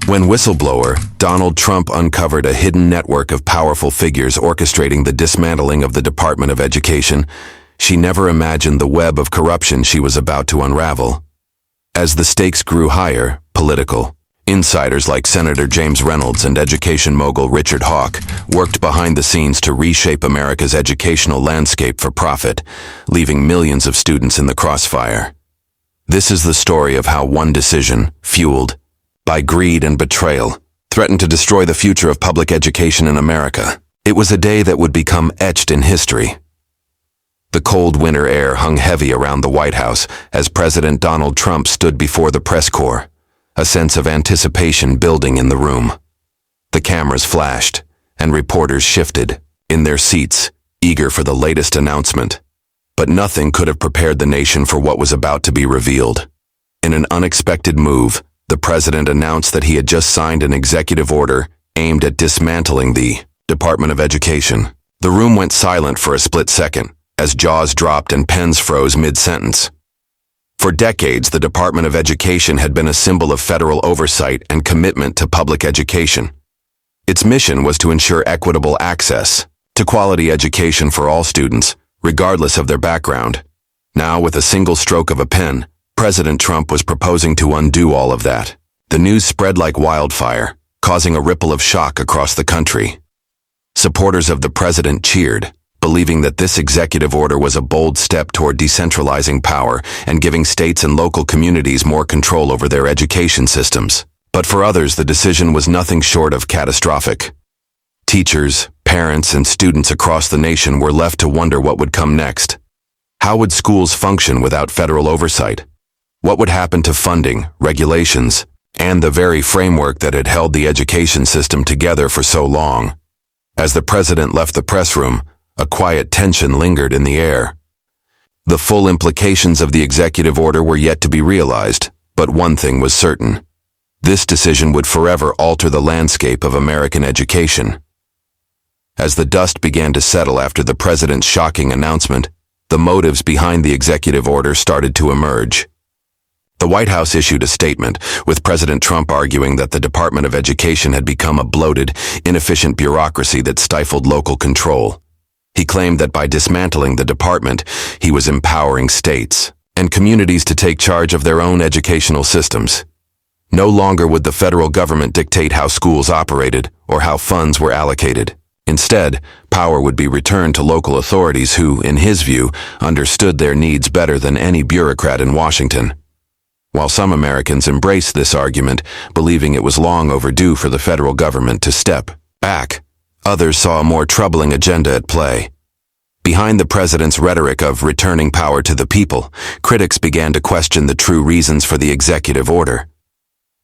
When whistleblower, Donald Trump uncovered a hidden network of powerful figures orchestrating the dismantling of the Department of Education, she never imagined the web of corruption she was about to unravel. As the stakes grew higher, political insiders like Senator James Reynolds and education mogul Richard Hawke worked behind the scenes to reshape America's educational landscape for profit, leaving millions of students in the crossfire. This is the story of how one decision, fueled by greed and betrayal, threatened to destroy the future of public education in America. It was a day that would become etched in history. The cold winter air hung heavy around the White House as President Donald Trump stood before the press corps, a sense of anticipation building in the room. The cameras flashed, and reporters shifted in their seats, eager for the latest announcement. But nothing could have prepared the nation for what was about to be revealed. In an unexpected move, the president announced that he had just signed an executive order aimed at dismantling the Department of Education. The room went silent for a split second, as jaws dropped and pens froze mid-sentence. For decades, the Department of Education had been a symbol of federal oversight and commitment to public education. Its mission was to ensure equitable access to quality education for all students, regardless of their background. Now, with a single stroke of a pen, President Trump was proposing to undo all of that. The news spread like wildfire, causing a ripple of shock across the country. Supporters of the president cheered, believing that this executive order was a bold step toward decentralizing power and giving states and local communities more control over their education systems. But for others, the decision was nothing short of catastrophic. Teachers, parents, and students across the nation were left to wonder what would come next. How would schools function without federal oversight? What would happen to funding, regulations, and the very framework that had held the education system together for so long? As the president left the press room, a quiet tension lingered in the air. The full implications of the executive order were yet to be realized, but one thing was certain. This decision would forever alter the landscape of American education. As the dust began to settle after the president's shocking announcement, the motives behind the executive order started to emerge. The White House issued a statement, with President Trump arguing that the Department of Education had become a bloated, inefficient bureaucracy that stifled local control. He claimed that by dismantling the department, he was empowering states and communities to take charge of their own educational systems. No longer would the federal government dictate how schools operated or how funds were allocated. Instead, power would be returned to local authorities who, in his view, understood their needs better than any bureaucrat in Washington. While some Americans embraced this argument, believing it was long overdue for the federal government to step back, others saw a more troubling agenda at play. Behind the president's rhetoric of returning power to the people, critics began to question the true reasons for the executive order.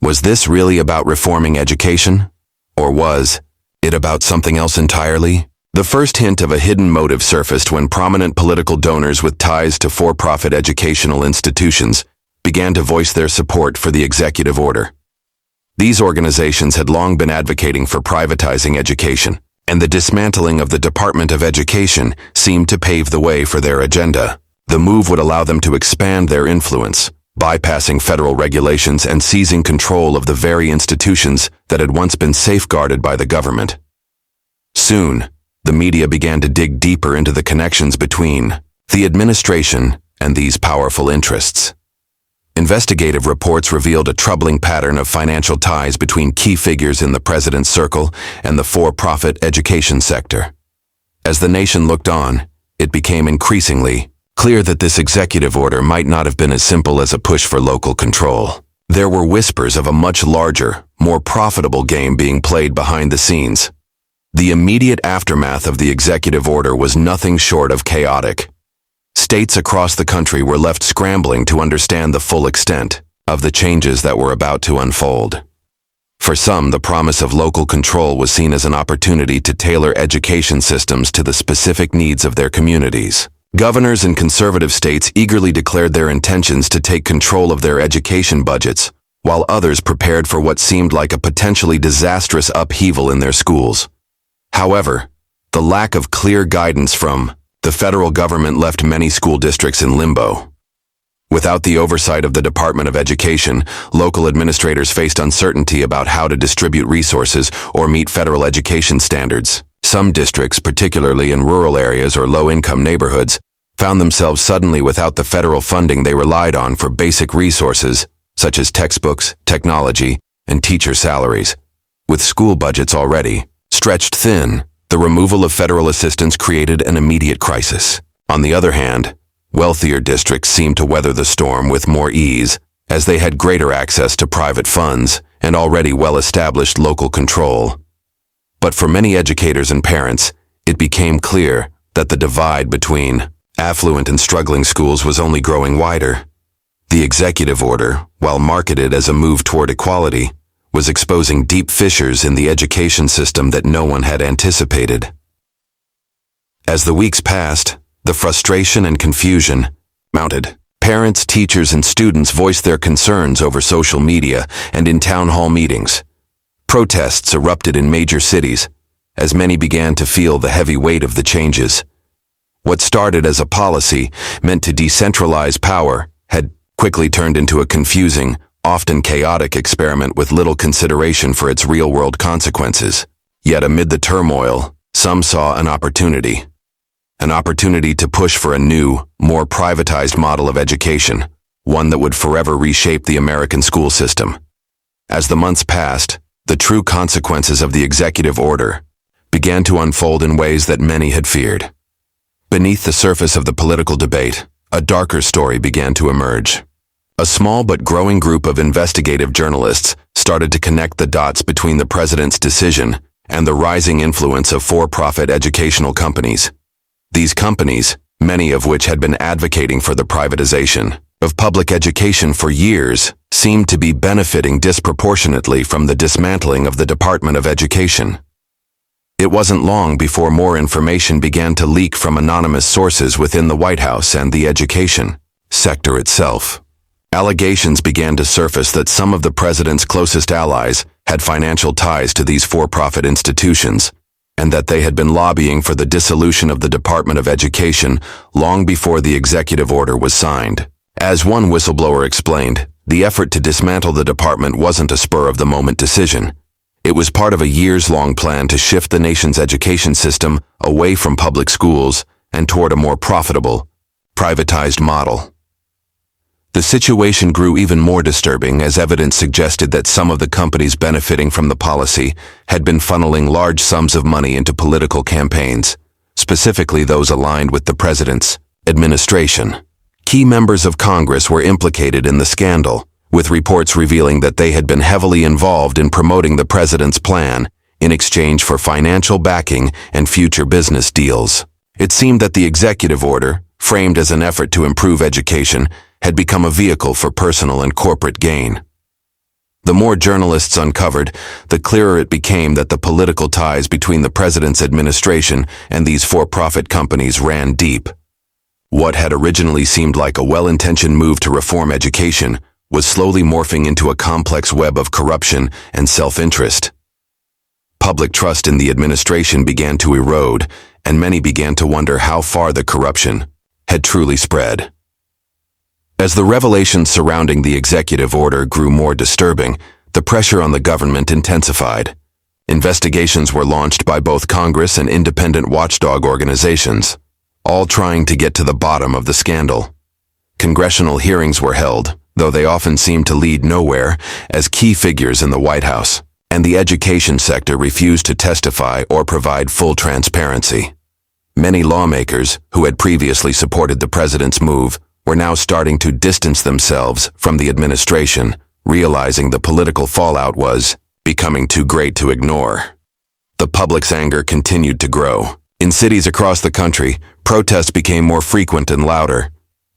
Was this really about reforming education? Or was it about something else entirely? The first hint of a hidden motive surfaced when prominent political donors with ties to for-profit educational institutions began to voice their support for the executive order. These organizations had long been advocating for privatizing education, and the dismantling of the Department of Education seemed to pave the way for their agenda. The move would allow them to expand their influence, bypassing federal regulations and seizing control of the very institutions that had once been safeguarded by the government. Soon, the media began to dig deeper into the connections between the administration and these powerful interests. Investigative reports revealed a troubling pattern of financial ties between key figures in the president's circle and the for-profit education sector. As the nation looked on, it became increasingly clear that this executive order might not have been as simple as a push for local control. There were whispers of a much larger, more profitable game being played behind the scenes. The immediate aftermath of the executive order was nothing short of chaotic. States across the country were left scrambling to understand the full extent of the changes that were about to unfold. For some, the promise of local control was seen as an opportunity to tailor education systems to the specific needs of their communities. Governors in conservative states eagerly declared their intentions to take control of their education budgets, while others prepared for what seemed like a potentially disastrous upheaval in their schools. However, the lack of clear guidance from the federal government left many school districts in limbo. Without the oversight of the Department of Education, local administrators faced uncertainty about how to distribute resources or meet federal education standards. Some districts, particularly in rural areas or low-income neighborhoods, found themselves suddenly without the federal funding they relied on for basic resources, such as textbooks, technology, and teacher salaries. With school budgets already stretched thin, the removal of federal assistance created an immediate crisis. On the other hand, wealthier districts seemed to weather the storm with more ease, as they had greater access to private funds and already well-established local control. But for many educators and parents, it became clear that the divide between affluent and struggling schools was only growing wider. The executive order, while marketed as a move toward equality, was exposing deep fissures in the education system that no one had anticipated. As the weeks passed, the frustration and confusion mounted. Parents, teachers, and students voiced their concerns over social media and in town hall meetings. Protests erupted in major cities, as many began to feel the heavy weight of the changes. What started as a policy meant to decentralize power had quickly turned into a confusing, often chaotic experiment with little consideration for its real-world consequences. Yet amid the turmoil, some saw an opportunity to push for a new, more privatized model of education, one that would forever reshape the American school system. As the months passed, the true consequences of the executive order began to unfold in ways that many had feared. Beneath the surface of the political debate, a darker story began to emerge. A small but growing group of investigative journalists started to connect the dots between the president's decision and the rising influence of for-profit educational companies. These companies, many of which had been advocating for the privatization of public education for years, seemed to be benefiting disproportionately from the dismantling of the Department of Education. It wasn't long before more information began to leak from anonymous sources within the White House and the education sector itself. Allegations began to surface that some of the president's closest allies had financial ties to these for-profit institutions, and that they had been lobbying for the dissolution of the Department of Education long before the executive order was signed. As one whistleblower explained, the effort to dismantle the department wasn't a spur-of-the-moment decision. It was part of a years-long plan to shift the nation's education system away from public schools and toward a more profitable, privatized model. The situation grew even more disturbing as evidence suggested that some of the companies benefiting from the policy had been funneling large sums of money into political campaigns, specifically those aligned with the president's administration. Key members of Congress were implicated in the scandal, with reports revealing that they had been heavily involved in promoting the president's plan in exchange for financial backing and future business deals. It seemed that the executive order, framed as an effort to improve education, had become a vehicle for personal and corporate gain. The more journalists uncovered, the clearer it became that the political ties between the president's administration and these for-profit companies ran deep. What had originally seemed like a well-intentioned move to reform education was slowly morphing into a complex web of corruption and self-interest. Public trust in the administration began to erode, and many began to wonder how far the corruption had truly spread. As the revelations surrounding the executive order grew more disturbing, the pressure on the government intensified. Investigations were launched by both Congress and independent watchdog organizations, all trying to get to the bottom of the scandal. Congressional hearings were held, though they often seemed to lead nowhere, as key figures in the White House and the education sector refused to testify or provide full transparency. Many lawmakers, who had previously supported the president's move, were now starting to distance themselves from the administration, realizing the political fallout was becoming too great to ignore. The public's anger continued to grow. In cities across the country, protests became more frequent and louder.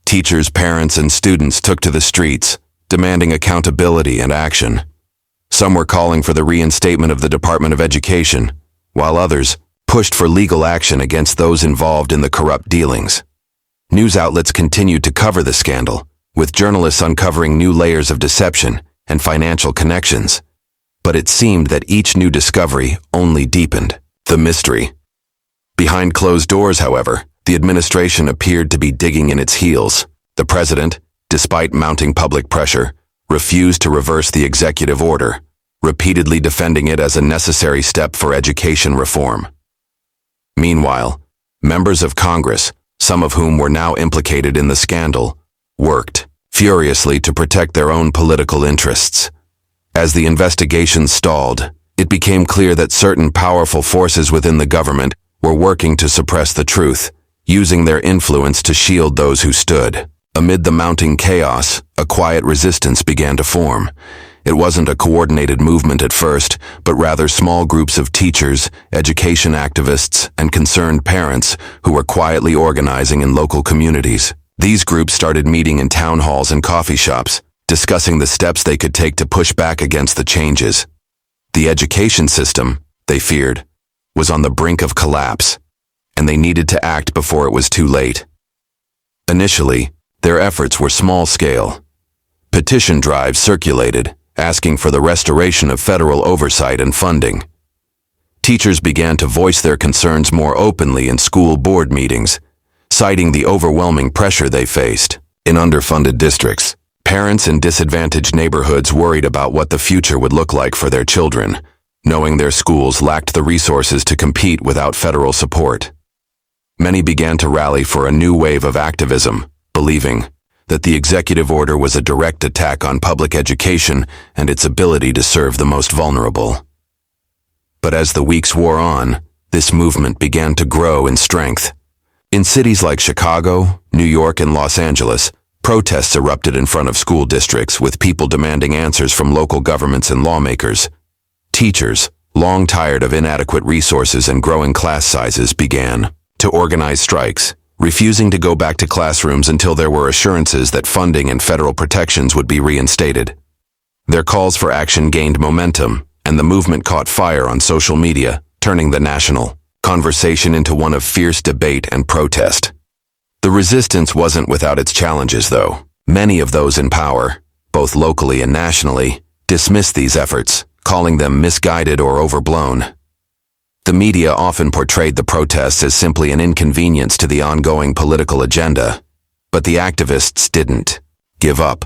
Teachers, parents, and students took to the streets, demanding accountability and action. Some were calling for the reinstatement of the Department of Education, while others pushed for legal action against those involved in the corrupt dealings. News outlets continued to cover the scandal, with journalists uncovering new layers of deception and financial connections. But it seemed that each new discovery only deepened the mystery. Behind closed doors, however, the administration appeared to be digging in its heels. The president, despite mounting public pressure, refused to reverse the executive order, repeatedly defending it as a necessary step for education reform. Meanwhile, members of Congress, some of whom were now implicated in the scandal, worked furiously to protect their own political interests. As the investigation stalled, it became clear that certain powerful forces within the government were working to suppress the truth, using their influence to shield those who stood. Amid the mounting chaos, a quiet resistance began to form. It wasn't a coordinated movement at first, but rather small groups of teachers, education activists, and concerned parents who were quietly organizing in local communities. These groups started meeting in town halls and coffee shops, discussing the steps they could take to push back against the changes. The education system, they feared, was on the brink of collapse, and they needed to act before it was too late. Initially, their efforts were small-scale. Petition drives circulated, asking for the restoration of federal oversight and funding. Teachers began to voice their concerns more openly in school board meetings, citing the overwhelming pressure they faced. In underfunded districts, parents in disadvantaged neighborhoods worried about what the future would look like for their children, knowing their schools lacked the resources to compete without federal support. Many began to rally for a new wave of activism, believing that the executive order was a direct attack on public education and its ability to serve the most vulnerable. But as the weeks wore on, this movement began to grow in strength. In cities like Chicago, New York, and Los Angeles, protests erupted in front of school districts with people demanding answers from local governments and lawmakers. Teachers, long tired of inadequate resources and growing class sizes, began to organize strikes, refusing to go back to classrooms until there were assurances that funding and federal protections would be reinstated. Their calls for action gained momentum, and the movement caught fire on social media, turning the national conversation into one of fierce debate and protest. The resistance wasn't without its challenges, though. Many of those in power, both locally and nationally, dismissed these efforts, calling them misguided or overblown. The media often portrayed the protests as simply an inconvenience to the ongoing political agenda, but the activists didn't give up.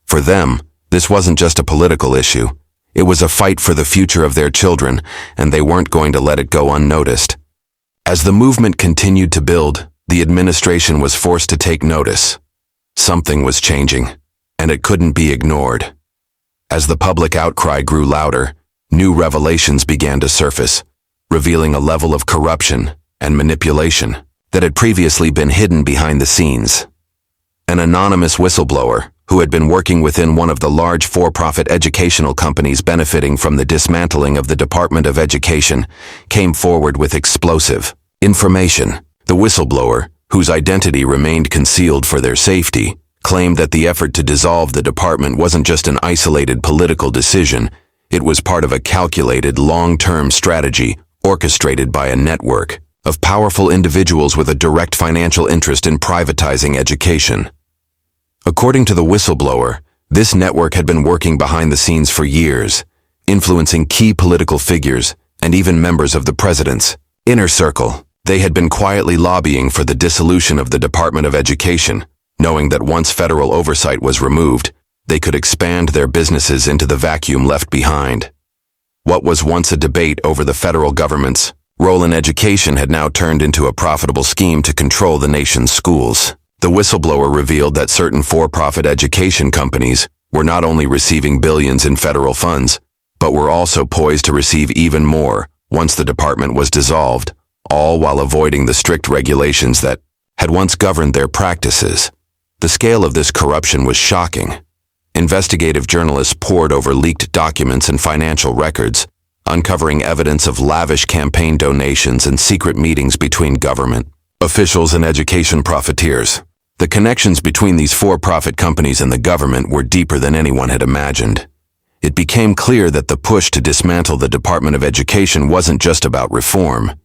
For them, this wasn't just a political issue. It was a fight for the future of their children, and they weren't going to let it go unnoticed. As the movement continued to build, the administration was forced to take notice. Something was changing, and it couldn't be ignored. As the public outcry grew louder, new revelations began to surface, revealing a level of corruption and manipulation that had previously been hidden behind the scenes. An anonymous whistleblower, who had been working within one of the large for-profit educational companies benefiting from the dismantling of the Department of Education, came forward with explosive information. The whistleblower, whose identity remained concealed for their safety, claimed that the effort to dissolve the department wasn't just an isolated political decision. It was part of a calculated, long-term strategy orchestrated by a network of powerful individuals with a direct financial interest in privatizing education. According to the whistleblower, this network had been working behind the scenes for years, influencing key political figures and even members of the president's inner circle. They had been quietly lobbying for the dissolution of the Department of Education, knowing that once federal oversight was removed, they could expand their businesses into the vacuum left behind. What was once a debate over the federal government's role in education had now turned into a profitable scheme to control the nation's schools. The whistleblower revealed that certain for-profit education companies were not only receiving billions in federal funds, but were also poised to receive even more once the department was dissolved, all while avoiding the strict regulations that had once governed their practices. The scale of this corruption was shocking. Investigative journalists pored over leaked documents and financial records, uncovering evidence of lavish campaign donations and secret meetings between government officials and education profiteers. The connections between these for-profit companies and the government were deeper than anyone had imagined. It became clear that the push to dismantle the Department of Education wasn't just about reform.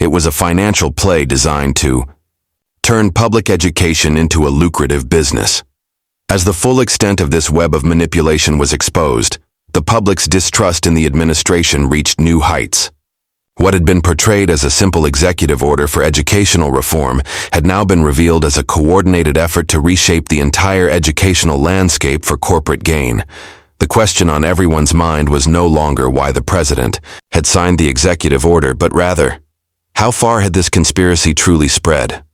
It was a financial play designed to turn public education into a lucrative business. As the full extent of this web of manipulation was exposed, the public's distrust in the administration reached new heights. What had been portrayed as a simple executive order for educational reform had now been revealed as a coordinated effort to reshape the entire educational landscape for corporate gain. The question on everyone's mind was no longer why the president had signed the executive order, but rather, how far had this conspiracy truly spread?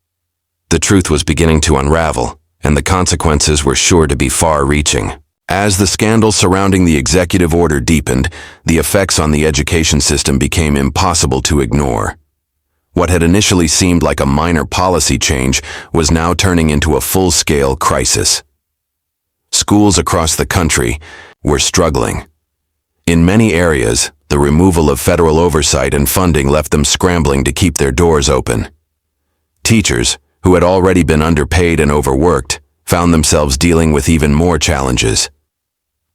The truth was beginning to unravel, and the consequences were sure to be far-reaching. As the scandal surrounding the executive order deepened, the effects on the education system became impossible to ignore. What had initially seemed like a minor policy change was now turning into a full-scale crisis. Schools across the country were struggling. In many areas, the removal of federal oversight and funding left them scrambling to keep their doors open. Teachers, who had already been underpaid and overworked, found themselves dealing with even more challenges.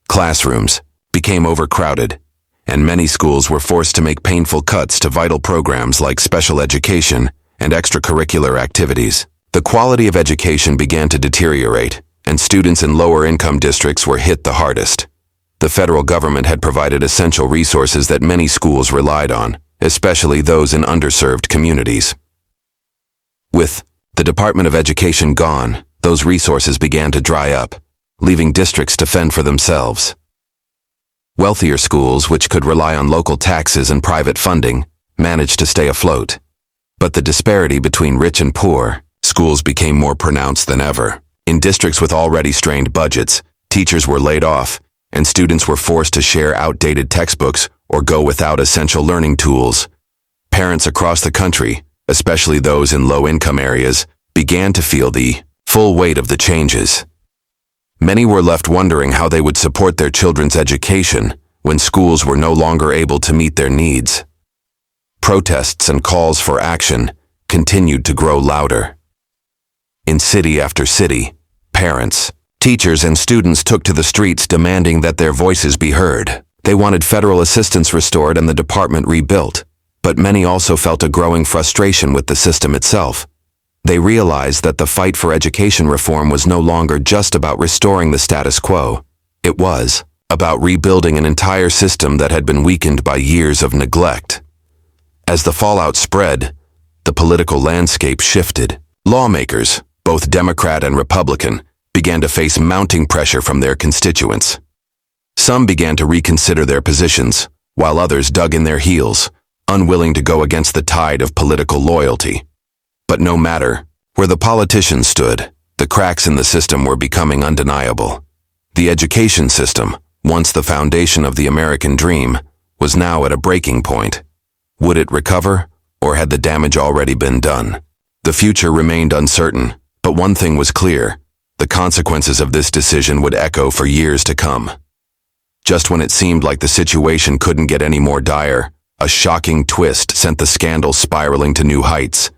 Classrooms became overcrowded, and many schools were forced to make painful cuts to vital programs like special education and extracurricular activities. The quality of education began to deteriorate, and students in lower-income districts were hit the hardest. The federal government had provided essential resources that many schools relied on, especially those in underserved communities. With the Department of Education gone, those resources began to dry up, leaving districts to fend for themselves. Wealthier schools, which could rely on local taxes and private funding, managed to stay afloat. But the disparity between rich and poor schools became more pronounced than ever. In districts with already strained budgets, teachers were laid off, and students were forced to share outdated textbooks or go without essential learning tools. Parents across the country, especially those in low-income areas, began to feel the full weight of the changes. Many were left wondering how they would support their children's education when schools were no longer able to meet their needs. Protests and calls for action continued to grow louder. In city after city, parents, teachers, and students took to the streets demanding that their voices be heard. They wanted federal assistance restored and the department rebuilt, but many also felt a growing frustration with the system itself. They realized that the fight for education reform was no longer just about restoring the status quo. It was about rebuilding an entire system that had been weakened by years of neglect. As the fallout spread, the political landscape shifted. Lawmakers, both Democrat and Republican, began to face mounting pressure from their constituents. Some began to reconsider their positions, while others dug in their heels, unwilling to go against the tide of political loyalty. But no matter where the politicians stood, the cracks in the system were becoming undeniable. The education system, once the foundation of the American dream, was now at a breaking point. Would it recover, or had the damage already been done? The future remained uncertain, but one thing was clear: the consequences of this decision would echo for years to come. Just when it seemed like the situation couldn't get any more dire, a shocking twist sent the scandal spiraling to new heights.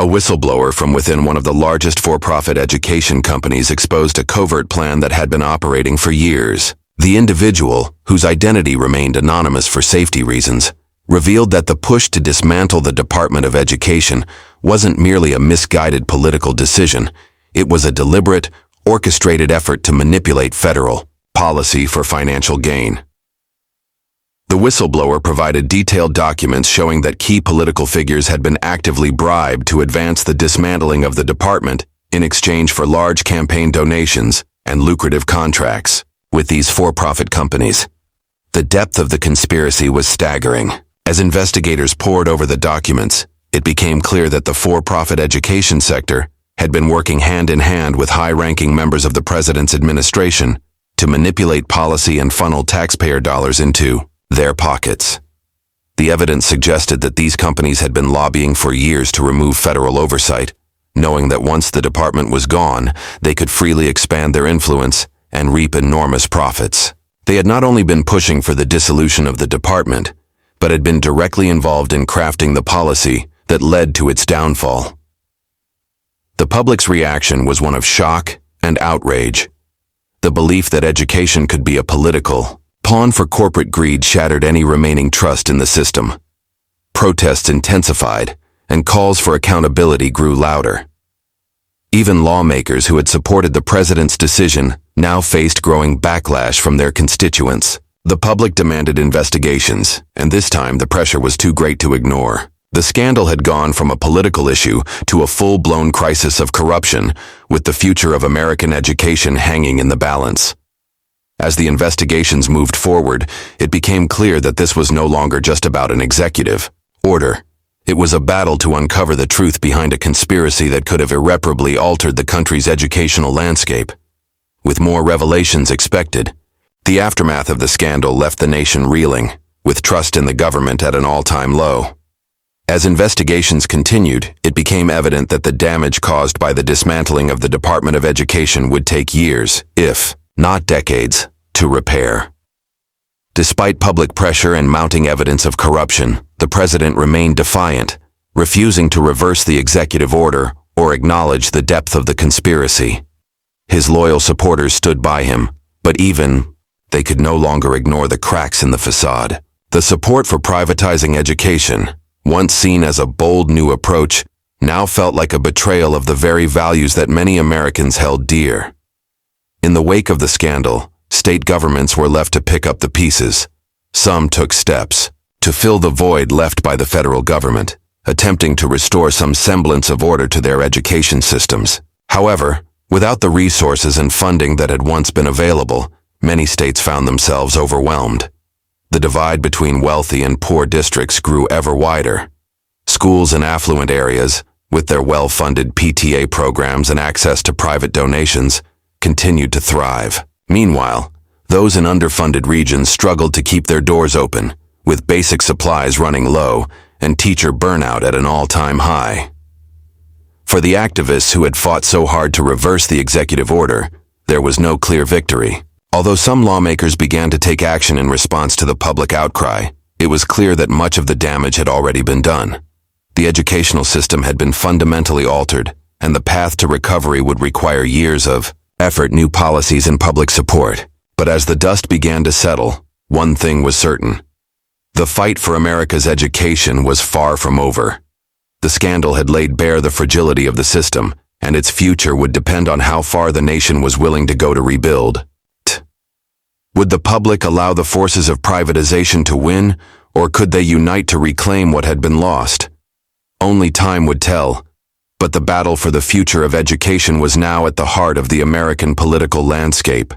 A whistleblower from within one of the largest for-profit education companies exposed a covert plan that had been operating for years. The individual, whose identity remained anonymous for safety reasons, revealed that the push to dismantle the Department of Education wasn't merely a misguided political decision. It was a deliberate, orchestrated effort to manipulate federal policy for financial gain. The whistleblower provided detailed documents showing that key political figures had been actively bribed to advance the dismantling of the department in exchange for large campaign donations and lucrative contracts with these for-profit companies. The depth of the conspiracy was staggering. As investigators pored over the documents, it became clear that the for-profit education sector had been working hand-in-hand with high-ranking members of the president's administration to manipulate policy and funnel taxpayer dollars into their pockets. The evidence suggested that these companies had been lobbying for years to remove federal oversight, knowing that once the department was gone, they could freely expand their influence and reap enormous profits. They had not only been pushing for the dissolution of the department, but had been directly involved in crafting the policy that led to its downfall. The public's reaction was one of shock and outrage. The belief that education could be a political pawn for corporate greed shattered any remaining trust in the system. Protests intensified, and calls for accountability grew louder. Even lawmakers who had supported the president's decision now faced growing backlash from their constituents. The public demanded investigations, and this time the pressure was too great to ignore. The scandal had gone from a political issue to a full-blown crisis of corruption, with the future of American education hanging in the balance. As the investigations moved forward, it became clear that this was no longer just about an executive order. It was a battle to uncover the truth behind a conspiracy that could have irreparably altered the country's educational landscape. With more revelations expected, the aftermath of the scandal left the nation reeling, with trust in the government at an all-time low. As investigations continued, it became evident that the damage caused by the dismantling of the Department of Education would take years, if not decades, to repair. Despite public pressure and mounting evidence of corruption, the president remained defiant, refusing to reverse the executive order or acknowledge the depth of the conspiracy. His loyal supporters stood by him, but they could no longer ignore the cracks in the facade. The support for privatizing education, once seen as a bold new approach, now felt like a betrayal of the very values that many Americans held dear. In the wake of the scandal, state governments were left to pick up the pieces. Some took steps to fill the void left by the federal government, attempting to restore some semblance of order to their education systems. However, without the resources and funding that had once been available, many states found themselves overwhelmed. The divide between wealthy and poor districts grew ever wider. Schools in affluent areas, with their well-funded PTA programs and access to private donations, continued to thrive. Meanwhile, those in underfunded regions struggled to keep their doors open, with basic supplies running low and teacher burnout at an all-time high. For the activists who had fought so hard to reverse the executive order, there was no clear victory. Although some lawmakers began to take action in response to the public outcry, it was clear that much of the damage had already been done. The educational system had been fundamentally altered, and the path to recovery would require years of effort, new policies, and public support. But as the dust began to settle, one thing was certain. The fight for America's education was far from over. The scandal had laid bare the fragility of the system, and its future would depend on how far the nation was willing to go to rebuild. Would the public allow the forces of privatization to win, or could they unite to reclaim what had been lost? Only time would tell, but the battle for the future of education was now at the heart of the American political landscape.